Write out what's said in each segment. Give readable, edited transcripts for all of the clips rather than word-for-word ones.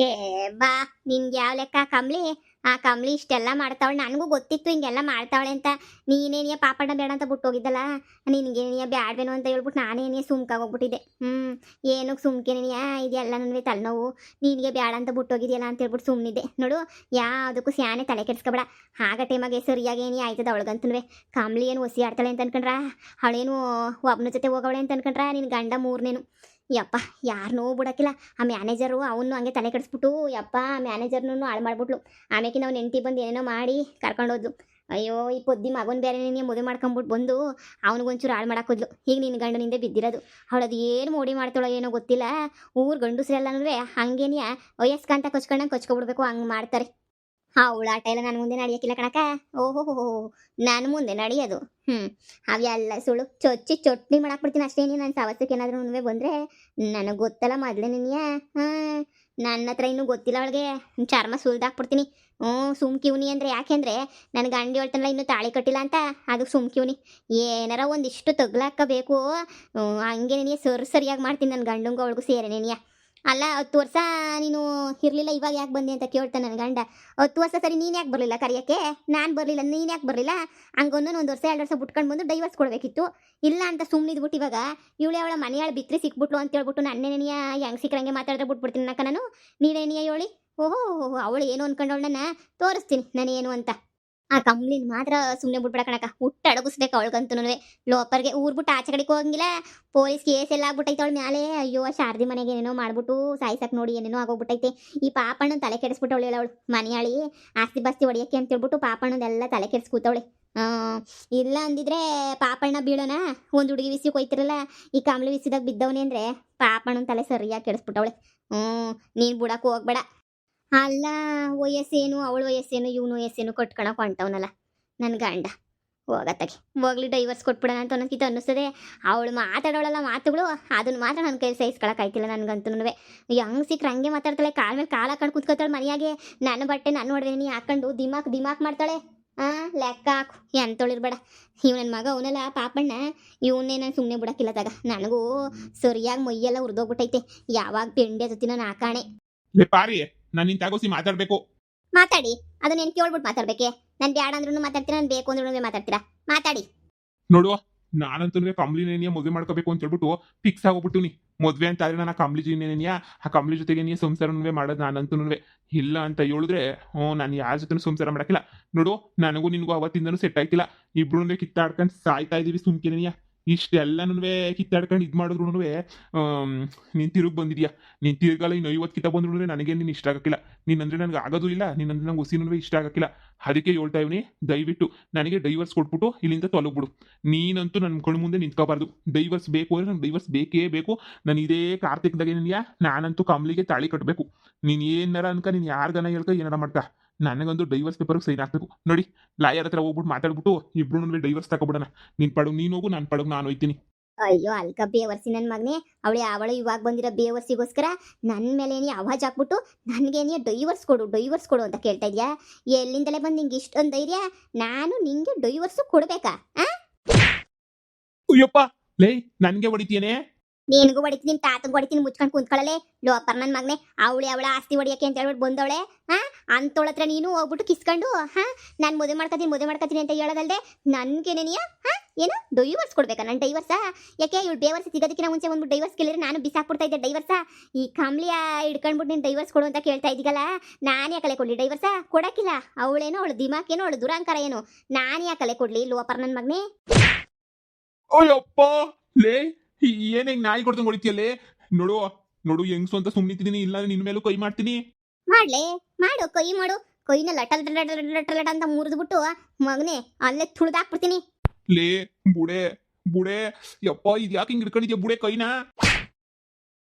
ಏ ಬಾ, ನಿನ್ಗೆ ಯಾವ ಲೆಕ್ಕ ಕಮ್ಲಿ? ಆ ಕಮ್ಲಿ ಇಷ್ಟೆಲ್ಲ ಮಾಡ್ತಾವಳೆ, ನನಗೂ ಗೊತ್ತಿತ್ತು ಹಿಂಗೆಲ್ಲ ಮಾಡ್ತಾವಳೆ ಅಂತ. ನೀನೇನಿಯ ಪಾಪಣ್ಣ ಬೇಡ ಅಂತ ಬಿಟ್ಟು ಹೋಗಿದ್ದಲ್ಲ, ನಿನ್ಗೇನಿಯ ಬ್ಯಾಡ್ವೇನು ಅಂತ ಹೇಳ್ಬಿಟ್ಟು ನಾನೇನಿಯ ಸುಮ್ಕಾಗೋಗ್ಬಿಟ್ಟಿದ್ದೆ. ಏನಕ್ಕೆ ಸುಮ್ಕೇನಿಯ, ಇದೆಲ್ಲ ತಲೆನೋವು. ನಿನಗೆ ಬ್ಯಾಡ ಅಂತ ಬಿಟ್ಟು ಹೋಗಿದ್ಯಲ್ಲ ಅಂತ ಹೇಳ್ಬಿಟ್ಟು ಸುಮ್ಮನಿದ್ದೆ ನೋಡು. ಯಾವುದಕ್ಕೂ ಸ್ಯಾನೆ ತಲೆ ಕೆಡ್ಸ್ಕೊಬೇಡ. ಆಗ ಟೈಮಾಗೆ ಸರಿಯಾಗಿ ಏನಿ ಆಯ್ತದ ಅವಳಿಗಂತೂ. ಕಮ್ಲಿ ಏನು ಒಸಿ ಆಡ್ತಾಳೆ ಅಂತ ಅನ್ಕೊಂಡ್ರ? ಅವಳೇನು ಒಬ್ಬನ ಜೊತೆ ಹೋಗವಳೆ ಅಂತ ಅನ್ಕೊಂಡ್ರ? ನಿನ್ನ ಗಂಡ ಮೂರನೇನು. ಯಪ್ಪ, ಯಾರನ್ನೂ ಬಿಡಕ್ಕಿಲ್ಲ. ಆ ಮ್ಯಾನೇಜರು ಅವನು ಹಂಗೆ ತಲೆ ಕೆಡಿಸ್ಬಿಟ್ಟು ಯಪ್ಪ ಮ್ಯಾನೇಜರ್ನೂ ಹಾಳು ಮಾಡ್ಬಿಟ್ಲು. ಆಮೇಲೆ ನಾವು ನೆಂಟಿ ಬಂದು ಏನೇನೋ ಮಾಡಿ ಕರ್ಕೊಂಡೋದ್ಲು. ಅಯ್ಯೋ, ಈ ಪೊದ್ದಿ ಮಗನ ಬೇರೆ ನೀನು ಮದುವೆ ಮಾಡ್ಕೊಂಬಿಟ್ಟು ಬಂದು ಅವನಿಗೊಂಚೂರು ಹಾಳು ಮಾಡಾಕೋದ್ಲು. ಈಗ ನಿನ್ನ ಗಂಡನಿಂದ ಬಿದ್ದಿರೋದು. ಅವಳದು ಏನು ಮೋಡಿ ಮಾಡ್ತಾಳೋ ಏನೋ ಗೊತ್ತಿಲ್ಲ. ಊರು ಗಂಡಸ್ರೆಲ್ಲನೂ ಹಂಗೇನಿಯ ವಯಸ್ಕಂತ ಕೊಚ್ಕೊಂಡಂಗೆ ಕೊಚ್ಕೊಬಿಡ್ಬೇಕು, ಹಂಗೆ ಮಾಡ್ತಾರೆ. ಅವಳ ಆಟ ಎಲ್ಲ ನನ್ನ ಮುಂದೆ ನಡೆಯೋಕ್ಕಿಲ್ಲ ಕಣಕ. ಓಹೋ, ನಾನು ಮುಂದೆ ನಡೆಯೋದು. ಅವೆಲ್ಲ ಸುಳ್ಳು. ಚೊಚ್ಚಿ ಚಟ್ನಿ ಮಾಡಾಕ್ಬಿಡ್ತೀನಿ ಅಷ್ಟೇ. ನನ್ನ ಸವಸಕ್ಕೆ ಏನಾದರೂ ಬಂದರೆ ನನಗೆ ಗೊತ್ತಲ್ಲ ಮೊದಲೇ ನಿನ್ಯ. ನನ್ನ ಹತ್ರ ಇನ್ನೂ ಗೊತ್ತಿಲ್ಲ ಅವಳಿಗೆ. ಚರ್ಮ ಸುಲ್ದಾಕ್ಬಿಡ್ತೀನಿ. ಸುಮ್ಕಿವ್ನಿ ಅಂದರೆ ಯಾಕೆಂದರೆ ನನ್ನ ಗಂಡ ಹೇಳ್ತಾನಲ್ಲ ಇನ್ನೂ ತಾಳಿ ಕಟ್ಟಿಲ್ಲ ಅಂತ, ಅದು ಸುಮ್ಕಿವ್ನಿ. ಏನಾರ ಒಂದಿಷ್ಟು ತಗ್ಲಾಕಬೇಕು. ಹಂಗೆ ನೀನು ಸರಿಯಾಗಿ ಮಾಡ್ತೀನಿ ನನ್ನ ಗಂಡಂಗೂ ಅವಳಿಗೂ ಸೇರೆ ನೀನಿಯ. ಅಲ್ಲ, 10 ವರ್ಷ ನೀನು ಇರಲಿಲ್ಲ, ಇವಾಗ ಯಾಕೆ ಬಂದೆ ಅಂತ ಕೇಳ್ತಾನೆ ನನ್ನ ಗಂಡ. 10 ವರ್ಷ ಸರಿ ನೀನು ಯಾಕೆ ಬರಲಿಲ್ಲ ಕರಿಯೋಕ್ಕೆ? ನಾನು ಬರಲಿಲ್ಲ, ನೀನು ಯಾಕೆ ಬರಲಿಲ್ಲ? ಹಂಗೊಂದು 1 ವರ್ಷ 2 ವರ್ಷ ಬಿಟ್ಕೊಂಡು ಬಂದು ಡೈವರ್ಸ್ ಕೊಡಬೇಕಿತ್ತು. ಇಲ್ಲ ಅಂತ ಸುಮ್ಮನಿದ್ಬಿಟ್ಟು ಇವಾಗ ಇವಳೆ ಅವಳ ಮನೆಯಾಳು ಬಿತ್ತರಿ ಸಿಕ್ಬಿಟ್ಲು ಅಂತ ಹೇಳ್ಬಿಟ್ಟು ನನ್ನೇನಿಯ ಹೆಂಗೆ ಸಿಕ್ಕರಂಗೆ ಮಾತಾಡಿದ್ರೆ ಬಿಟ್ಬಿಡ್ತೀನಿ ನಕ್ಕ ನಾನು. ನೀವೇನಿಯ ಹೇಳಿ? ಓಹೋ, ಅವಳು ಏನು ಅನ್ಕೊಂಡವಳು ನನ್ನ ತೋರಿಸ್ತೀನಿ ನಾನು ಏನು ಅಂತ. ಆ ಕಂಬ್ಳಿನ ಮಾತ್ರ ಸುಮ್ಮನೆ ಬಿಟ್ಬಿಡ ಕಣಕ. ಹುಟ್ಟು ಅಡಗಿಸ್ಬೇಕು ಅವಳಿಗಂತೂ. ಲೋಪರ್ಗೆ ಊರ್ ಬಿಟ್ಟು ಆಚೆ ಕಡೆಗೆ ಹೋಗಂಗಿಲ್ಲ. ಪೊಲೀಸ್ ಕೇಸ್ ಎಲ್ಲ ಆಗ್ಬಿಟ್ಟೈತೆ ಅವಳ ಮ್ಯಾಲೆ. ಅಯ್ಯೋ, ಶಾರದಿ ಮನೆಗೆ ಏನೇನೋ ಮಾಡ್ಬಿಟ್ಟು ಸಾಯ್ಸಕ್ ನೋಡಿ ಏನೇನೋ ಆಗೋಗ್ಬಿಟ್ಟೈತೆ. ಈ ಪಾಪಣ್ಣನ ತಲೆ ಕೆಡಿಸ್ಬಿಟ್ಟವಳು ಅವಳು ಮನೆಯಾಳಿ. ಆಸ್ತಿ ಬಾಸ್ತಿ ಹೊಡಿಯಕ್ಕೆ ಅಂತ ಹೇಳ್ಬಿಟ್ಟು ಪಾಪಣ್ಣದೆಲ್ಲ ತಲೆ ಕೆಡಿಸ್ಕೂತವಳೆ. ಇಲ್ಲ ಅಂದಿದ್ರೆ ಪಾಪಣ್ಣ ಬೀಳೋಣ. ಒಂದು ಹುಡುಗಿ ವಿಸಿಗೆ ಹೋಯ್ತಿರಲ್ಲ, ಈ ಕಂಬ್ಳಿ ವಿಸಿದಾಗ ಬಿದ್ದವನೇ ಅಂದರೆ ಪಾಪಣ್ಣನ ತಲೆ ಸರಿಯಾಗಿ ಕೆಡಿಸ್ಬಿಟ್ಟವಳೆ. ನೀನು ಬಿಡಕ್ಕೆ ಹೋಗ್ಬೇಡ. ಅಲ್ಲ, ವಯಸ್ಸೇನು ಅವಳ ವಯಸ್ಸೇನು ಇವನು ವಯಸ್ಸೇನು ಕಟ್ಕೊಳಕ್ಕೆ ಹೊಂಟವನಲ್ಲ ನನ್ನ ಗಂಡ. ಹೋಗತ್ತಾಗೆ ಹೋಗ್ಲಿ, ಡೈವರ್ಸ್ ಕೊಟ್ಬಿಡೋಣ ಅಂತ ಅನ್ನೋಕ್ಕಿಂತ ಅನ್ನಿಸ್ತದೆ. ಅವಳು ಮಾತಾಡೋಳಲ್ಲ ಮಾತುಗಳು, ಅದನ್ನ ಮಾತ್ರ ನನ್ನ ಕೈ ಸಹಿಸ್ಕೊಳಕ್ಕಾಯ್ತಿಲ್ಲ ನನಗಂತೂ. ಹೆಂಗೆ ಸಿಕ್ಕರೆ ಹಂಗೆ ಮಾತಾಡ್ತಾಳೆ. ಕಾಲ ಮೇಲೆ ಕಾಲು ಹಾಕೊಂಡು ಕೂತ್ಕೊತಾಳೆ ಮನೆಯಾಗೆ. ನನ್ನ ಬಟ್ಟೆ ನಾನು ನೋಡಿದೆ ನೀ ಹಾಕೊಂಡು ದಿಮಾಕ್ ಮಾಡ್ತಾಳೆ. ಲೆಕ್ಕ ಹಾಕು, ಎಂತೊಳಿರ್ಬೇಡ. ಇವ್ ನನ್ನ ಮಗ ಅವನಲ್ಲ ಪಾಪಣ್ಣ, ಇವನ್ನೇ ನಾನು ಸುಮ್ಮನೆ ಬಿಡಕ್ಕಿಲ್ಲ ತಗ. ನನಗೂ ಸರಿಯಾಗಿ ಮೈಯೆಲ್ಲ ಉರಿದೋಗ್ಬಿಟ್ಟೈತೆ. ಯಾವಾಗ ಬೆಂಡೆ ಜೊತೆ ನಾನು ಹಾಕಾಣೆ ಪಾರಿ. ನಾನು ನಿನ್ ತಗೋಸಿ ಮಾತಾಡ್ಬೇಕು. ಮಾತಾಡಿ, ಅದನ್ನ ಏನು ಕೇಳ್ಬಿಟ್ಟು ಮಾತಾಡ್ಬೇಕೆ? ನಾನು ಬ್ಯಾಡ ಅಂದ್ರೂ ಮಾತಾಡ್ತೀರಾ, ನಾನು ಬೇಕು ಅಂದ್ರೂ ಮಾತಾಡ್ತೀರಾ? ಮಾತಾಡಿ. ನೋಡುವ, ನಾನಂತೂ ಕಂಬ್ಲಿನೇನಿಯ ಮದುವೆ ಮಾಡ್ಕೋಬೇಕು ಅಂತ ಹೇಳ್ಬಿಟ್ಟು ಫಿಕ್ಸ್ ಆಗೋಗ್ಬಿಟ್ಟು ಮದುವೆ ಅಂತ ಆದ್ರೆ ನಾನು ಆ ಕಂಬ್ಲಿ ಜೀನೇನಿಯ ಆ ಕಂಬ್ಲಿ ಜೊತೆಗೆ ನೀ ಸಂಸಾರವೇ ಮಾಡೋದು ನಾನಂತೂ. ಇಲ್ಲ ಅಂತ ಹೇಳಿದ್ರೆ ನಾನು ಯಾರ ಜೊತೆ ಸಂಸಾರ ಮಾಡಕ್ಕಿಲ್ಲ. ನೋಡು, ನನಗೂ ನಿನಗೂ ಅವತ್ತಿಂದನೂ ಸೆಟ್ ಆಯ್ತಿಲ್ಲ. ಇಬ್ರು ಕಿತ್ತಾಡ್ಕೊಂಡು ಸಾಯ್ತಾ ಇದೀವಿ ಸುಮ್ಕಿನೇನಿಯ. ಇಷ್ಟೆಲ್ಲನೂ ಕಿತ್ತಾಡ್ಕೊಂಡು ಇದು ಮಾಡಿದ್ರು ನೀನು ತಿರುಗಿ ಬಂದಿದ್ಯಾ. ನೀನು ತಿರುಗಲ್ಲ ಇನ್ನು 50 ಕಿತ್ತ ಬಂದ್ರು ನನಗೆ ನೀನು ಇಷ್ಟ ಆಗಕ್ಕಿಲ್ಲ. ನೀನಂದ್ರೆ ನನಗೆ ಆಗೋದು ಇಲ್ಲ, ನೀನಂದ್ರೆ ನಂಗೆ ಹುಸಿನೂ ಇಷ್ಟ ಆಗಕ್ಕಿಲ್ಲ. ಅದಕ್ಕೆ ಹೇಳ್ತಾ ಇವನಿ, ದಯವಿಟ್ಟು ನನಗೆ ಡೈವರ್ಸ್ ಕೊಟ್ಬಿಟ್ಟು ಇಲ್ಲಿಂದ ತೊಲಗ್ಬಿಡು. ನೀನಂತೂ ನನ್ನ ಕಣ್ಣು ಮುಂದೆ ನಿಂತ್ಕೋಬಾರ್ದು. ಡೈವರ್ಸ್ ಬೇಕು ಅಂದರೆ ನಂಗೆ ಡೈವರ್ಸ್ ಬೇಕೇ ಬೇಕು. ನಾನು ಇದೇ ಕಾರ್ತಿಕ್ದಾಗೆ ನಾನಂತೂ ಕಂಬ್ಲಿಗೆ ತಾಳಿ ಕಟ್ಟಬೇಕು. ನೀನು ಏನಾರ ಅನ್ಕ, ನೀನು ಯಾರ್ಗನ ಹೇಳ್ಕ ಏನಾರ ಮಾಡ್ಕ, ನನಗೊಂದು ಡೈವರ್ಸ್ ಪೇಪರ್ಗೆ ಸೈನ್ ಹಾಕ್ಬೇಕು. ನೋಡಿ, ಲಾಯರ್ ಹತ್ರ ಹೋಗ್ಬಿಟ್ಟು ಮಾತಾಡ್ಬಿಟ್ಟು ಇಬ್ರು ಡೈವರ್ಸ್ ತಗೊಬಿಡೋಣ. ನಿನ್ ಪಡಗು ನೀನು ಹೋಗು, ನನ್ನ ಪಡಗು ನಾನು ಹೋಯ್ತೀನಿ. ಅಯ್ಯೋ, ಅಲ್ಕ ಬೇವರ್ಸಿ ನನ್ನ ಮಗನೇ. ಅವಳು ಇವಾಗ ಬಂದಿರೋ ಬೇವರ್ಸಿಗೋಸ್ಕರ ನನ್ನ ಮೇಲೆ ಅವಾಜ್ ಹಾಕ್ಬಿಟ್ಟು ನನಗೇನೇ ಡೈವರ್ಸ್ ಕೊಡು ಅಂತ ಕೇಳ್ತಾ ಇದೆಯಾ? ಎಲ್ಲಿಂದಲೇ ಬಂದು ನಿಂಗೆ ಇಷ್ಟೊಂದು ಧೈರ್ಯ? ನಾನು ನಿಂಗೆ ಡೈವರ್ಸ್ ಕೊಡ್ಬೇಕಾ? ಅಯ್ಯಪ್ಪ, ಲೇ ನನ್ಗೆ ಹೊಡಿತೀಯೇನೆ? ನಿನಗೂ ಹೊಡಿತೀನಿ, ನಿಮ್ ತಾತಂಗೂ ಹೊಡಿತೀನಿ. ಮುಚ್ಕೊಂಡು ಕುಂತ್ಕೊಳ್ಳಲೆ ಲೋಪರ್ ನನ್ನ ಮಗನೇ. ಅವಳ ಆಸ್ತಿ ಹೊಡಿಯಕ್ಕೆ ಅಂತ ಹೇಳ್ಬಿಟ್ಟು ಬಂದವಳೆ. ಅಂತೋಳತ್ರ ನೀನು ಹೋಗ್ಬಿಟ್ಟು ಕಿಸ್ಕೊಂಡು ನಾನು ಮದುವೆ ಮಾಡ್ಕೊತೀನಿ ಅಂತ ಹೇಳೋದಲ್ದೆ ನನ್ಗೇನೇನಿಯ ಏನು ಡೈವರ್ಸ್ ಕೊಡ್ಬೇಕಾ? ನಾನು ಡೈವರ್ಸಾ? ಯಾಕೆ ಇವಳು ಬೇವರ್ಸ್ ಸಿಗೋದಕ್ಕಿಂತ ಮುಂಚೆ ಒಂದು ಡೈವರ್ಸ್ ಕೇಳಿದ್ರೆ ನಾನು ಬಿಸಾಕ್ಬಿಡ್ತಾ ಇದ್ದೆ ಡೈವರ್ಸಾ. ಈ ಕಂಬ್ಲಿಯ ಹಿಡ್ಕೊಂಡ್ಬಿಟ್ಟು ನೀನು ಡೈವರ್ಸ್ ಕೊಡು ಅಂತ ಕೇಳ್ತಾ ಇದ್ದೀಗಲ್ಲ, ನಾನು ಯಾಕಲೆ ಕೊಡ್ಲಿ ಡೈವರ್ಸಾ? ಕೊಡಕ್ಕಿಲ್ಲ. ಅವಳೇನೋ ಅವಳು ದಿಮಾಕೇನೋ ಅವಳು ದುರಾಂಕಾರ ಏನು, ನಾನು ಯಾಕಲೆ ಕೊಡ್ಲಿ ಲೋಪರ್ ನನ್ನ ಮಗನೇ? ಅಯ್ಯಪ್ಪ, ಲೇ ಏನ್ ಹೆಂಗ್ ನಾಯಿ ಕೊಡ್ತಂಗ್ ಹೊಡಿತೀಯಲ್ಲೇ? ನೋಡು ಹೆಂಗ್ಸು ಅಂತ ಸುಮ್ಮನಿದ್ದೀನಿ. ಇಲ್ಲ ನಿನ್ ಮೇಲೂ ಕೈ ಮಾಡ್ತೀನಿ. ಮಾಡು ಕೈನ ಲಟಲ್ ಅಂತ ಮುರಿದ್ಬಿಟ್ಟು ಮಗನೇ ಅಲ್ಲೇ ತುಳಿದಾಕ್ಬಿಡ್ತೀನಿ. ಲೇ ಬುಡೆ ಯಪ್ಪ, ಇದ್ಯಾಕೆ ಹಿಂಗ್ ಹಿಡ್ಕೊಂಡಿದ್ಯಾ ಬುಡೆ ಕೈನ?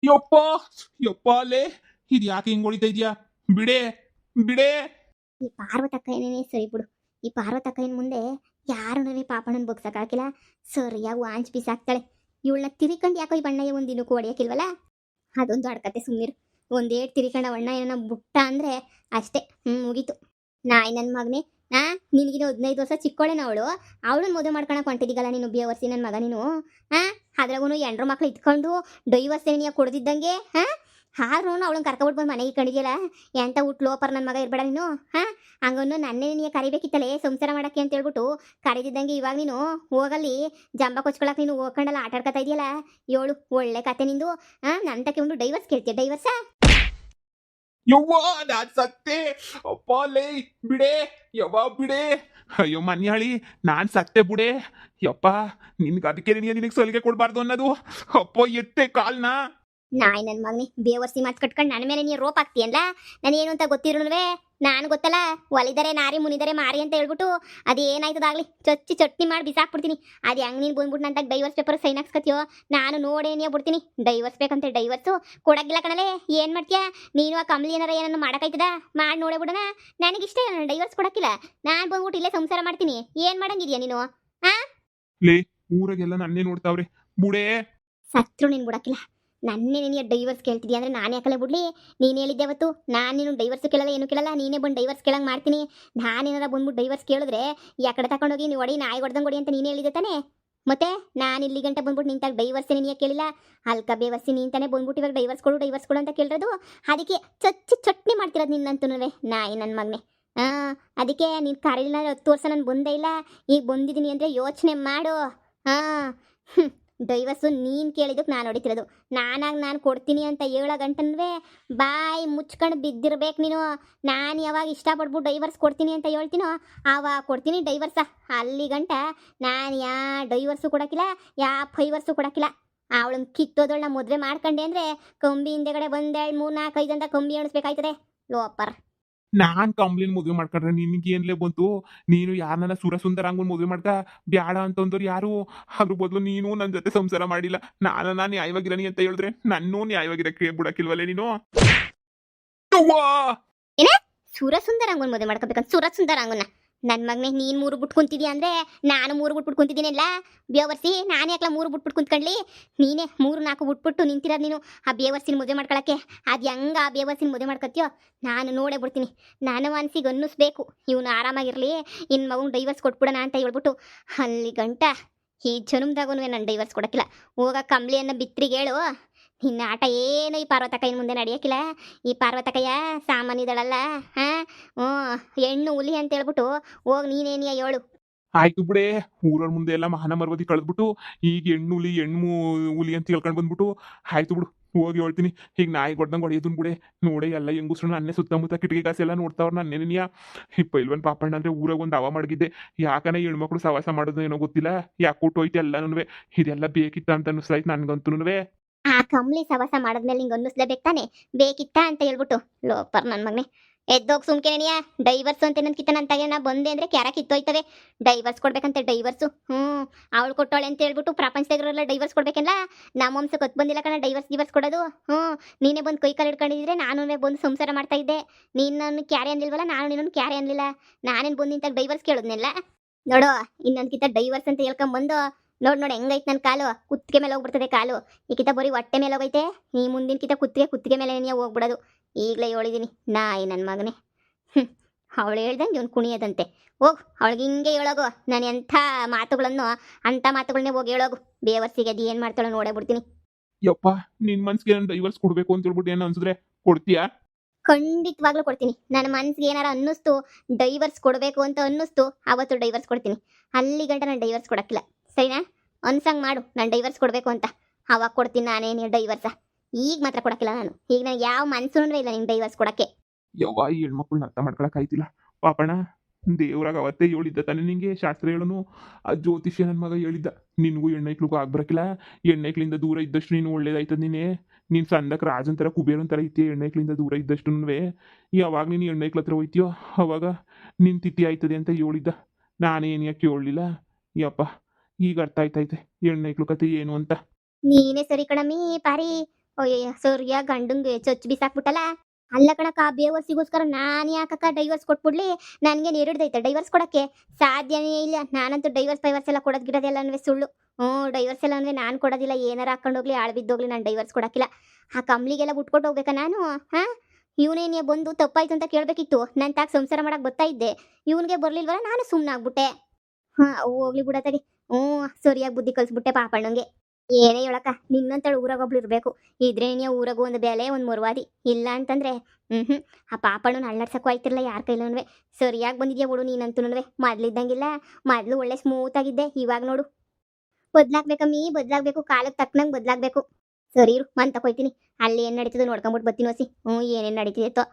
ಯಪ್ಪ ಲೇ, ಇದ್ಯಾಕೆ ಹಿಂಗ್ ಹೊಡಿತಾ ಇದ್ಯಾ? ಬಿಡೆ. ಈ ಪಾರ್ವತಕ್ಕ ಏನೇನೇ ಸರಿ ಬಿಡು. ಈ ಪಾರ್ವತಕ್ಕ ಏನ್ ಮುಂದೆ ಯಾರು ಪಾಪಣ್ಣನ ಬಗ್ಸಕ್ಕಾಗಿಲ್ಲ. ಸರಿಯಾಗಿ ವಾಂಚ್ ಬಿಸಾಕ್ತಾಳೆ. ಇವಳನ್ನ ತಿರಿಕೊಂಡು ಯಾಕೋ ಈ ಬಣ್ಣ ಒಂದು ದಿನಕ್ಕೂ ಹೊಡಿಯಕ್ಕಿಲ್ವಲ್ಲ? ಅದೊಂದು ಅಡ್ಕತೆ. ಸುಮ್ಮನಿರು. ಒಂದೇಟ್ ತಿರಿಕೊಂಡ ಬಣ್ಣ ಏನೋ ಬುಟ್ಟ ಅಂದ್ರೆ ಅಷ್ಟೇ, ಮುಗೀತು. ನಾಯಿ ನನ್ನ ಮಗನೇ. ನಿನಗಿನ 15 ವರ್ಷ ಚಿಕ್ಕೋಳೇನ ಅವಳನ್ನ ಮದುವೆ ಮಾಡ್ಕೊಳಕ್ ಹೊಂಟಿದ್ದೀಗಲ್ಲ ನೀನು ಬೇವರ್ಸಿ ನನ್ನ ಮಗ ನೀನು. ಅದ್ರಾಗೂ 2 ಮಕ್ಳು ಇಟ್ಕೊಂಡು ಡೈವರ್ಸ್ ಏನಿಯ ಕೊಡ್ದಿದ್ದಂಗೆ ಆದ್ರೂ ಅವಳನ್ನ ಕರ್ಕೊಬಿಟ್ಟು ಬಂದು ಮನೆಗೆ ಕಂಡಿದ್ಯಲ್ಲ ಎಂತ ಊಟ ಲೋಪರ್ ನನ್ನ ಮಗ ಇರ್ಬೇಡ ನೀನು ಹಾ ಹಂಗನ್ನು ನನ್ನೇ ನೀನು ಕರಿಬೇಕಿತ್ತಲೇ ಸಂಸಾರ ಮಾಡಕ್ಕೆ ಅಂತ ಹೇಳ್ಬಿಟ್ಟು ಕರೀದಿದ್ದಂಗೆ ಇವಾಗ ನೀನು ಹೋಗಲ್ಲಿ ಜಂಬ ಕೊಚ್ಕೊಳಕ್ ನೀನು ಹೋಗ್ಕೊಂಡಲ್ಲ ಆಟ ಆಡ್ಕೊತಾ ಇದೆಯಲ್ಲ ಏಳು ಒಳ್ಳೆ ಕತೆ ನಿಂದು ನನ್ನ ತಕ್ಕೆ ಒಂದು ಡೈವರ್ಸ್ ಕೇಳ್ತೀಯ ಡೈವರ್ಸಾ ಯವ್ವ ನಾನ್ ಸತ್ತೆ ಅಪ್ಪ ಲೇ ಬಿಡೆ ಯವ್ವ ಬಿಡೆ ಅಯ್ಯೋ ಮನ್ಯಾಳಿ ನಾನ್ ಸತ್ತೆ ಬಿಡೆ ಯಪ್ಪ ನಿನ್ಗೆ ಅದಕ್ಕೆ ನಿನಗೆ ಸಲಿಗೆ ಕೊಡ್ಬಾರ್ದು ಅನ್ನೋದು ಅಪ್ಪ ಎತ್ತೆ ಕಾಲ್ನ ನಾಯಿ ನನ್ನ ಮಗನಿ ಬೇವರ್ಸಿ ಮಾತು ಕಟ್ಕೊಂಡು ನನ್ನ ಮೇಲೆ ನೀನು ರೋಪ್ ಹಾಕ್ತೀಯಲ್ಲ ನಾನು ಏನು ಅಂತ ಗೊತ್ತಿರೋನುವೆ ನಾನು ಗೊತ್ತಲ್ಲ ಒಲಿದರೆ ನಾರಿ ಮುನಿದರೆ ಮಾರಿ ಅಂತ ಹೇಳ್ಬಿಟ್ಟು ಅದು ಏನಾಯ್ತದಾಗ್ಲಿ ಚೊಚ್ಚಿ ಚಟ್ನಿ ಮಾಡಿ ಬಿಸಾಕ್ಬಿಡ್ತೀನಿ ಅದು ಹೆಂಗೆ ನೀನು ಬಂದ್ಬಿಟ್ಟು ನಂತಾಗ ಡೈವರ್ಸ್ ಪೇಪರ್ ಸೈನ್ ಹಾಕ್ಸ್ಕೊತೀಯೋ ನಾನು ನೋಡೇನೇ ಬಿಡ್ತೀನಿ ಡೈವರ್ಸ್ ಬೇಕಂತೆ ಡೈವರ್ಸು ಕೊಡಗಿಲ್ಲ ಕಣಲೆ ಏನು ಮಾಡ್ತೀಯಾ ನೀನು ಆ ಕಂಬ್ಲಿ ಏನಾರ ಏನನ್ನು ಮಾಡೋಕ್ಕಾಯ್ತದ ಮಾಡಿ ನೋಡೇ ಬಿಡೋಣ ನನಗಿಷ್ಟ ಇಲ್ಲ ಡೈವರ್ಸ್ ಕೊಡಕ್ಕಿಲ್ಲ ನಾನು ಬಂದ್ಬಿಟ್ಟು ಇಲ್ಲೇ ಸಂಸಾರ ಮಾಡ್ತೀನಿ ಏನು ಮಾಡಂಗಿದ್ಯಾ ನೀನು ಲೇ ಊರಾಗೆಲ್ಲ ನನ್ನೇ ನೋಡ್ತಾವ್ರೆ ಬುಡೇ ಸತ್ರು ನೀನು ಬಿಡಕ್ಕಿಲ್ಲ ನನ್ನೇ ನೀನು ಡೈವರ್ಸ್ ಕೇಳ್ತಿದ್ಯಾ ಅಂದರೆ ನಾನು ಯಾಕಲ್ಲ ಬಿಡ್ಲಿ ನೀನು ಹೇಳಿದ್ದೆ ಅವತ್ತು ನಾನು ನೀನು ಡೈವರ್ಸ್ ಕೇಳಲ್ಲ ಏನು ಕೇಳಲ್ಲ ನೀನೇ ಬಂದು ಡೈವರ್ಸ್ ಕೇಳಂಗೆ ಮಾಡ್ತೀನಿ ನಾನೇನಾರ ಬಂದ್ಬಿಟ್ಟು ಡೈವರ್ಸ್ ಕೇಳಿದ್ರೆ ಯಾಕಡೆ ತಗೊಂಡೋಗಿ ನೀವು ಹೊಡಿ ನಾಯಿ ಹೊಡ್ದಂಗೆ ಹೊಡಿ ಅಂತ ನೀನೇ ಹೇಳಿದ್ದೆ ತಾನೇ ಮತ್ತೆ ನಾನು ಇಲ್ಲಿ ಗಂಟೆ ಬಂದ್ಬಿಟ್ಟು ನಿಂತಾಗ ಡೈವರ್ಸ್ ನೀನು ಕೇಳಿಲ್ಲ ಅಲ್ಕ ಬೇವರ್ಸಿ ನೀನು ತಾನೇ ಬಂದ್ಬಿಟ್ಟು ಇವಾಗ ಡೈವರ್ಸ್ ಕೊಡು ಅಂತ ಕೇಳಿರೋದು ಅದಕ್ಕೆ ಚಚ್ಚಿ ಚಟ್ನಿ ಮಾಡ್ತಿರೋದು ನಿನ್ನಂತೂ ನಾಯಿ ನನ್ನ ಮಗನೇ ಅದಕ್ಕೆ ನೀನು ಕರೀಲಿಲ್ಲ 10 ವರ್ಷ ನಾನು ಬಂದೇ ಇಲ್ಲ ಈಗ ಬಂದಿದ್ದೀನಿ ಅಂದರೆ ಯೋಚನೆ ಮಾಡು ಡೈವರ್ಸು ನೀನು ಕೇಳಿದ್ದಕ್ಕೆ ನಾನು ಹೊಡಿತಿರೋದು ನಾನು ಕೊಡ್ತೀನಿ ಅಂತ ಹೇಳೋ ಗಂಟನ್ವೇ ಬಾಯಿ ಮುಚ್ಕೊಂಡು ಬಿದ್ದಿರ್ಬೇಕು ನೀನು ನಾನು ಯಾವಾಗ ಇಷ್ಟಪಡ್ಬಿಟ್ಟು ಡೈವರ್ಸ್ ಕೊಡ್ತೀನಿ ಅಂತ ಹೇಳ್ತೀನೋ ಆವಾಗ ಕೊಡ್ತೀನಿ ಡೈವರ್ಸ ಅಲ್ಲಿ ಗಂಟ ನಾನು ಯಾ ಡೈವರ್ಸು ಕೊಡೋಕ್ಕಿಲ್ಲ ಯಾ ಫೈವರ್ಸು ಕೊಡೋಕ್ಕಿಲ್ಲ ಅವಳನ್ನ ಕಿತ್ತೋದಳನ್ನ ಮದುವೆ ಮಾಡ್ಕೊಂಡೆ ಅಂದರೆ ಕಂಬಿ ಹಿಂದೆಗಡೆ 1 2 3 4 5 ಅಂತ ಕಂಬಿ ಎಣಿಸ್ಬೇಕಾಯ್ತದೆ ಲೋಪರ್ ನಾನ್ ಕಂಬ್ಲಿನ್ ಮದ್ವೆ ಮಾಡ್ಕೊಂಡ್ರೆ ನಿನ್ಗೆ ಏನ್ಲೇ ಬಂತು ನೀನು ಯಾರನ್ನ ಸುರಸುಂದರ ಹಂಗ್ ಮದ್ವೆ ಮಾಡ್ಕ ಬ್ಯಾಡ ಅಂತಂದವ್ರು ಯಾರು ಅದ್ರ ಬದಲು ನೀನು ನನ್ನ ಜೊತೆ ಸಂಸಾರ ಮಾಡಿಲ್ಲ ನಾನು ನ್ಯಾಯವಾಗಿರನಿ ಅಂತ ಹೇಳಿದ್ರೆ ನನ್ನೂ ನ್ಯಾಯವಾಗಿರಕ್ಕೆ ಬಿಡಕ್ಕಿಲ್ವಲ್ಲೇ ನೀನು ಅವ್ವಾ! ಸುರಸುಂದರಂಗನ್ ಮದುವೆ ಮಾಡ್ಕೋಬೇಕಂತ ಸುರಸುಂದರಂಗನ್ನ ನನ್ನ ಮಗನೇ ನೀನು 3 ಬಿಟ್ಟು ಕುಂತಿದ್ಯಾ ಅಂದರೆ ನಾನು 3 ಬಿಟ್ಬಿಟ್ಟು ಕುಂತಿದ್ದೀನಲ್ಲ ಬೇವರ್ಸಿ ನಾನು ಯಾಕಲ 3 ಬಿಟ್ಬಿಟ್ಟು ಕುಂತ್ಕೊಂಡ್ಲಿ ನೀನೇ 3 4 ಬಿಟ್ಬಿಟ್ಟು ನಿಂತಿರೋದು ನೀನು ಆ ಬೇವರ್ಸಿನ ಮದುವೆ ಮಾಡ್ಕೊಳಕ್ಕೆ ಅದು ಹೆಂಗೆ ಆ ಬೇವರ್ಸಿನ ಮದುವೆ ಮಾಡ್ಕೊತೀಯೋ ನಾನು ನೋಡೇ ಬಿಡ್ತೀನಿ ನನ್ನ ಮನಸ್ಸಿಗೆ ಅನ್ನಿಸ್ಬೇಕು ಇವನು ಆರಾಮಾಗಿರಲಿ ಇನ್ನು ಮಗನ ಡೈವರ್ಸ್ ಕೊಟ್ಬಿಡೋಣ ಅಂತ ಹೇಳ್ಬಿಟ್ಟು ಅಲ್ಲಿ ಗಂಟ ಈ ಜನ್ಮದಾಗೂ ನಾನು ಡೈವರ್ಸ್ ಕೊಡೋಕ್ಕಿಲ್ಲ ಹೋಗ ಕಂಬ್ಲಿಯನ್ನು ಬಿತ್ರಿಗೆ ಹೇಳು ನಿನ್ನ ಆಟ ಏನು ಈ ಪಾರ್ವತಕೈನ ಮುಂದೆ ನಡೆಯೋಕ್ಕಿಲ್ಲ ಈ ಪಾರ್ವತಕಯ್ಯ ಸಾಮಾನ್ಯದಳಲ್ಲ ಹೆಣ್ಣು ಹುಲಿ ಅಂತ ಹೇಳ್ಬಿಟ್ಟು ಹೋಗಿ ನೀನೇನಿಯ ಹೇಳು ಆಯ್ತು ಬಿಡೆ ಊರವ್ರ ಮುಂದೆ ಎಲ್ಲ ಮಹಾನ ಮರ್ವದಿ ಕಳೆದ್ಬಿಟ್ಟು ಈಗ ಹೆಣ್ಣು ಹುಲಿ ಅಂತ ಹೇಳ್ಕೊಂಡ್ ಬಂದ್ಬಿಟ್ಟು ಆಯ್ತು ಬಿಡು ಹೋಗಿ ಹೇಳ್ತೀನಿ ಈಗ ನಾಯಿ ಕೊಡ್ದಂಗೆ ಹೊಡೆಯೋದನ್ ಬಿಡೆ ನೋಡೆ ಎಲ್ಲ ಹೆಂಗುಸ್ರು ನನ್ನೇ ಸುತ್ತಮುತ್ತ ಕಿಟಕಿ ಕಾಸು ಎಲ್ಲ ನೋಡ್ತಾವ್ರ ನನ್ನೇನಿಯ ಈ ಪೈಲ್ವನ್ ಪಾಪಣ್ಣ ಅಂದ್ರೆ ಊರಾಗ ಒಂದು ಅವ ಮಡಗಿದ್ದೆ ಯಾಕನ ಹೆಣ್ಮಕ್ಳು ಸವಾಸ ಮಾಡೋದು ಏನೋ ಗೊತ್ತಿಲ್ಲ ಯಾಕೆ ಕೊಟ್ಟೋಯ್ತು ಎಲ್ಲನೂ ಇದೆಲ್ಲ ಬೇಕಿತ್ತ ಅಂತ ಅನ್ನಿಸ್ಲಾಯ್ತು ನನ್ಗಂತೂ ಆ ಕಂಬ್ಲಿ ಸವಾಸ ಮಾಡಿದ್ಮೇಲೆ ನಿಂಗೆ ಅನ್ನಿಸ್ಲೇಬೇಕು ತಾನೆ ಬೇಕಿತ್ತ ಅಂತ ಹೇಳ್ಬಿಟ್ಟು ಲೋಪರ್ ನನ್ನ ಮಗನೇ ಎದ್ದೋಗಿ ಸುಮ್ಕೆನೆಯ ಡೈವರ್ಸ್ ಅಂತ ಏನಂತ ನಂತಾಗೆ ನಾ ಬಂದೆ ಅಂದರೆ ಕ್ಯಾರ ಕಿತ್ತೋಯ್ತವೆ ಡೈವರ್ಸ್ ಕೊಡ್ಬೇಕಂತೆ ಡೈವರ್ಸು ಅವಳು ಕೊಟ್ಟೋಳೆ ಅಂತ ಹೇಳ್ಬಿಟ್ಟು ಪ್ರಪಂಚದಾಗಿರೋಲ್ಲ ಡೈವರ್ಸ್ ಕೊಡ್ಬೇಕಲ್ಲ ನಮ್ಮ ವಂಶ ಗೊತ್ತು ಬಂದಿಲ್ಲ ಕಣ ಡೈವರ್ಸ್ ಕೊಡೋದು ನೀನೇ ಬಂದು ಕೈ ಕಾಲು ಹಿಡ್ಕೊಂಡಿದ್ರೆ ನಾನು ಬಂದು ಸಂಸಾರ ಮಾಡ್ತಾ ಇದ್ದೆ ನೀನು ನನ್ನ ಕ್ಯಾರೆ ಅನ್ಲಿಲ್ವಲ್ಲ ನಾನು ನಿನ್ನನ್ನು ಕ್ಯಾರೆ ಅನ್ಲಿಲ್ಲ ನಾನೇನು ಬಂದು ನಿಂತಾಗ ಡೈವರ್ಸ್ ಕೇಳಿದ್ನೆಲ್ಲ ನೋಡು ಇನ್ನೊಂದ್ಕಿಂತ ಡೈವರ್ಸ್ ಅಂತ ಹೇಳ್ಕೊಂಬಂದು ನೋಡಿ ಹೆಂಗೈತೆ ನನ್ನ ಕಾಲು ಕುತ್ತಿಗೆ ಮೇಲೆ ಹೋಗ್ಬಿಡ್ತದೆ ಕಾಲು ಈಕಿತ ಬರೀ ಹೊಟ್ಟೆ ಮೇಲೆ ಹೋಗೈತೆ ಈ ಮುಂದಿನ ಕಿತ ಕುತ್ತಿಗೆ ಮೇಲೆ ಹೋಗ್ಬಿಡೋದು ಈಗಲೇ ಹೇಳಿದ್ದೀನಿ ನಾಯಿ ನನ್ನ ಮಗನೇ ಅವಳು ಹೇಳ್ದಂಗೆ ಇವನು ಕುಣಿಯೋದಂತೆ ಹೋಗು ಅವಳಿಗೆ ಹಿಂಗೆ ಹೇಳೋಗು ನಾನು ಎಂಥ ಮಾತುಗಳನ್ನು ಅಂಥ ಮಾತುಗಳನ್ನೇ ಹೋಗಿ ಹೇಳೋಗು ಬೇವರ್ಸಿಗೆ ಅದು ಏನು ಮಾಡ್ತಾಳೋ ನೋಡೇ ಬಿಡ್ತೀನಿ ಯಪ್ಪ ನಿನ್ ಮನ್ಸಿಗೆ ನಾನು ಡೈವರ್ಸ್ ಕೊಡ್ಬೇಕು ಅಂತ ಹೇಳ್ಬಿಟ್ಟು ಏನು ಅನ್ಸಿದ್ರೆ ಕೊಡ್ತೀಯಾ ಖಂಡಿತವಾಗ್ಲೂ ಕೊಡ್ತೀನಿ ನನ್ನ ಮನ್ಸಿಗೆ ಏನಾರ ಅನ್ನಿಸ್ತು ಡೈವರ್ಸ್ ಕೊಡಬೇಕು ಅಂತ ಅನ್ನಿಸ್ತು ಅವತ್ತು ಡೈವರ್ಸ್ ಕೊಡ್ತೀನಿ ಅಲ್ಲಿ ಗಂಟ ನಾನು ಡೈವರ್ಸ್ ಕೊಡಕ್ಕಿಲ್ಲ ಸರಿನಾ ಅನ್ಸಂಗೆ ಮಾಡು ನಾನು ಡೈವರ್ಸ್ ಕೊಡಬೇಕು ಅಂತ ಅವಾಗ ಕೊಡ್ತೀನಿ ನಾನೇನು ಡೈವರ್ಸ ಈಗ ಮಾತ್ರ ಕೊಡಕ್ಕಿಲ್ಲ ನಾನು ಈಗ ನನಗೆ ಯಾವ ಮನ್ಸೂ ಇಲ್ಲ ನಿನ್ನ ಡೈವರ್ಸ್ ಕೊಡಕ್ಕೆ ಯವ್ವ ಈ ಹೆಣ್ಮಕ್ಳನ್ನ ಅರ್ಥ ಮಾಡ್ಕೊಳಕ್ ಆಯ್ತಿಲ್ಲ ಪಾಪಣ ದೇವ್ರಾಗ ಅವತ್ತೇ ಹೇಳಿದ್ದ ತಾನೆ ನಿಂಗೆ ಶಾಸ್ತ್ರ ಹೇಳೋನು ಆ ಜ್ಯೋತಿಷ್ಯ ನನ್ನ ಮಗ ಹೇಳಿದ್ದ ನಿನಗೂ ಹೆಣ್ಣೈಕ್ಳಿಗೂ ಆಗ್ಬರಕಿಲ್ಲ ಹೆಣ್ಣೈಕ್ಳಿಂದ ದೂರ ಇದ್ದಷ್ಟು ನೀನು ಒಳ್ಳೇದಾಯ್ತದ ನೀನು ಸಂದಕ್ಕೆ ರಾಜನ್ ಥರ ಕುಬೇರನ್ ಥರ ಐತಿ ಹೆಣ್ಣೈಕ್ಳಿಂದ ದೂರ ಇದ್ದಷ್ಟು ಯಾವಾಗ ನೀನು ಹೆಣ್ಣೈಕ್ಳ ಹತ್ರ ಹೋಯ್ತೀಯೋ ಅವಾಗ ನಿನ್ನ ತಿಥಿ ಆಯ್ತದೆ ಅಂತ ಹೇಳಿದ್ದ ನಾನೇನು ಯಾಕೆ ಕೇಳಲಿಲ್ಲ ಯಪ್ಪ ಈಗ ಅರ್ಥ ಆಯ್ತೈತೆ ಹೆಣ್ಣೈಕ್ಳು ಕತೆ ಏನು ಅಂತ ನೀನೇ ಸರಿ ಕಣಮ್ಮಿ ಪಾರಿ ಅಯ್ಯಯ್ಯ ಸೂರ್ಯ ಗಂಡಂಗೆ ಚೊಚ್ಚು ಬಿಸಾಕ್ಬಿಟ್ಟಲ್ಲ ಅಲ್ಲ ಕಣಕ್ಕ ಆ ಬೇವರ್ಸಿಗೋಸ್ಕರ ನಾನು ಯಾಕಕ್ಕ ಡೈವರ್ಸ್ ಕೊಟ್ಬಿಡ್ಲಿ ನನಗೆ ನೆರಡ್ದೈತೆ ಡೈವರ್ಸ್ ಕೊಡಕ್ಕೆ ಸಾಧ್ಯನೇ ಇಲ್ಲ ನಾನಂತೂ ಡೈವರ್ಸ್ ಎಲ್ಲ ಕೊಡೋದು ಗಿಡೋದೆಲ್ಲ ಸುಳ್ಳು ಡೈವರ್ಸ್ ಎಲ್ಲ ನಾನು ಕೊಡೋದಿಲ್ಲ ಏನಾರ ಹಾಕೊಂಡೋಗ್ಲಿ ಆಳ್ಬಿದ್ದೋಗ್ಲಿ ನಾನು ಡೈವರ್ಸ್ ಕೊಡಕ್ಕಿಲ್ಲ ಆ ಕಂಬ್ಲಿಗೆಲ್ಲ ಬಿಟ್ಕೊಟ್ಟು ಹೋಗ್ಬೇಕಾ ನಾನು ಇವನೇನೇ ಬಂದು ತಪ್ಪಾಯ್ತು ಅಂತ ಕೇಳಬೇಕಿತ್ತು ನಾನು ತಾಕ ಸಂಸಾರ ಮಾಡಕ್ಕೆ ಬರ್ತಾ ಇದ್ದೆ ಇವನಿಗೆ ಬರ್ಲಿಲ್ವಲ್ಲ ನಾನು ಸುಮ್ಮನೆ ಆಗ್ಬಿಟ್ಟೆ ಹೋಗ್ಲಿ ಬಿಡತ್ತಾಗೆ ಸರಿಯಾಗಿ ಬುದ್ಧಿ ಕಲಿಸ್ಬಿಟ್ಟೆ ಪಾಪಣ್ಣಂಗೆ ಏನೇ ಹೇಳಕ್ಕ ನಿನ್ನಂತಳು ಊರಾಗ ಒಬ್ಳು ಇರ್ಬೇಕು. ಇದ್ರೆ ನೀ ಊರಾಗ ಒಂದು ಬೆಲೆ ಒಂದು ಮುರ್ವಾದಿ. ಇಲ್ಲ ಅಂತಂದ್ರೆ ಆ ಪಾಪಣ್ಣನ ಅಳ್ಳಾಡ್ಸಕ್ಕೂ ಆಯ್ತಿರ್ಲ ಯಾರ ಕೈಲೂನುವೆ. ಸರಿಯಾಗಿ ಬಂದಿದ್ಯಾ ಬಿಡು ನೀನಂತೂನುವೆ. ಮೊದ್ಲಿದ್ದಂಗಿಲ್ಲ. ಮೊದ್ಲು ಒಳ್ಳೆ ಸ್ಮೂತ್ ಆಗಿದ್ದೆ. ಇವಾಗ ನೋಡು ಬದ್ಲಾಗ್ಬೇಕಮ್ಮಿ, ಬದ್ಲಾಗ್ಬೇಕು. ಕಾಲಕ್ಕೆ ತಕ್ಕನಂಗೆ ಬದ್ಲಾಗ್ಬೇಕು. ಸರಿ ಇರು ಮನ್ ತಕೊಯ್ತೀನಿ. ಅಲ್ಲಿ ಏನ್ ನಡೀತದೋ ನೋಡ್ಕೊಂಬಿಟ್ಟು ಬರ್ತೀನಿ ಹೊಸಿ. ಏನೇನ್ ನಡೀತಿದೆತ್ತೋ.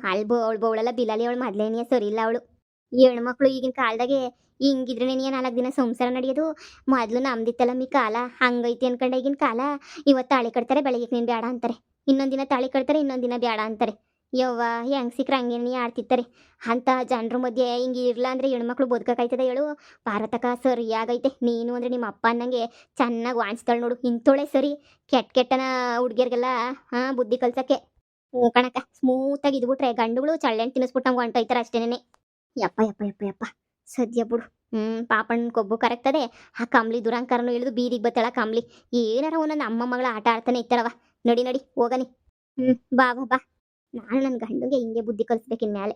ಅಲ್ಲಿ ಅವಳು ಬೋಳಲ್ಲ ಬಿಲಾಲಿ ಅವಳು ಮೊದ್ಲೇನಿಯ ಸರಿ ಇಲ್ಲ ಅವಳು. ಹೆಣ್ಮಕ್ಳು ಈಗಿನ ಕಾಲದಾಗೆ ಹಿಂಗಿದ್ರೇನೆ 4 ದಿನ ಸಂಸಾರ ನಡೆಯೋದು. ಮೊದ್ಲು ನಮ್ದಿತ್ತಲ್ಲಮ್ಮಿ ಕಾಲ ಹಂಗೈತಿ ಅನ್ಕೊಂಡೆ ಈಗಿನ ಕಾಲ. ಇವತ್ತು ತಾಳಿ ಕಟ್ತಾರೆ ಬೆಳಗ್ಗೆ ನೀನ್ ಬೇಡ ಅಂತಾರೆ. ಇನ್ನೊಂದ್ ದಿನ ತಾಳಿ ಕಟ್ತಾರೆ ಇನ್ನೊಂದ್ ದಿನ ಬೇಡ ಅಂತಾರೆ. ಯವ್ವ ಹೆಂಗ್ ಸಿಕ್ರ ಹಂಗೇನಿ ಆಡ್ತಿರ್ತಾರೆ. ಅಂತ ಜನರ ಮಧ್ಯೆ ಹಿಂಗ ಇರ್ಲ ಅಂದ್ರೆ ಹೆಣ್ಮಕ್ಳು ಬದುಕಕಾಯ್ತದ ಹೇಳು. ಭಾರತಕ ಸರಿಯಾಗೈತೆ. ನೀನು ಅಂದ್ರೆ ನಿಮ್ಮ ಅಪ್ಪ ಅನ್ನಂಗೆ ಚೆನ್ನಾಗಿ ವಾಣಿಸ್ತಾಳೆ ನೋಡು. ಇಂತೋಳೆ ಸರಿ. ಕೆಟ್ಟನ ಹುಡ್ಗಿರ್ಗೆಲ್ಲ ಬುದ್ಧಿ ಕಲ್ಸಕ್ಕೆ. ಹ್ಞೂ ಕಣಕ್ಕ ಸ್ಮೂತಾಗಿ ಇದ್ಬಿಟ್ರೆ ಗಂಡುಗಳು ಚಳ್ಳೆಣ್ಣು ತಿನ್ನಿಸ್ಬಿಟ್ಟು ನಮ್ಗೆ ಹೊಂಟೋಯ್ತಾರೆ ಅಷ್ಟೇನೆ. ಯಪ್ಪ ಯಪ್ಪ ಯಪ್ಪ ಯಪ್ಪ ಸದ್ಯ ಬಿಡು. ಪಾಪಣ್ಣ ಕೊಬ್ಬು ಕರಗ್ತದೆ. ಆ ಕಂಬ್ಲಿ ದುರಂಕಾರನು ಇಳಿದು ಬೀದಿಗೆ ಬತ್ತಳ ಕಂಬ್ಲಿ. ಏನಾರ ಒಂದೊಂದು ಅಮ್ಮ ಮಗಳ ಆಟ ಆಡ್ತಾನೆ ಇರ್ತಾರವ. ನಡಿ ನಡಿ ಹೋಗನಿ. ಬಾ ಬಾ ಬಾ. ನಾನು ನನ್ನ ಗಂಡಂಗೆ ಹಿಂಗೆ ಬುದ್ಧಿ ಕಲಿಸ್ಬೇಕಿನ್ಮೇಲೆ.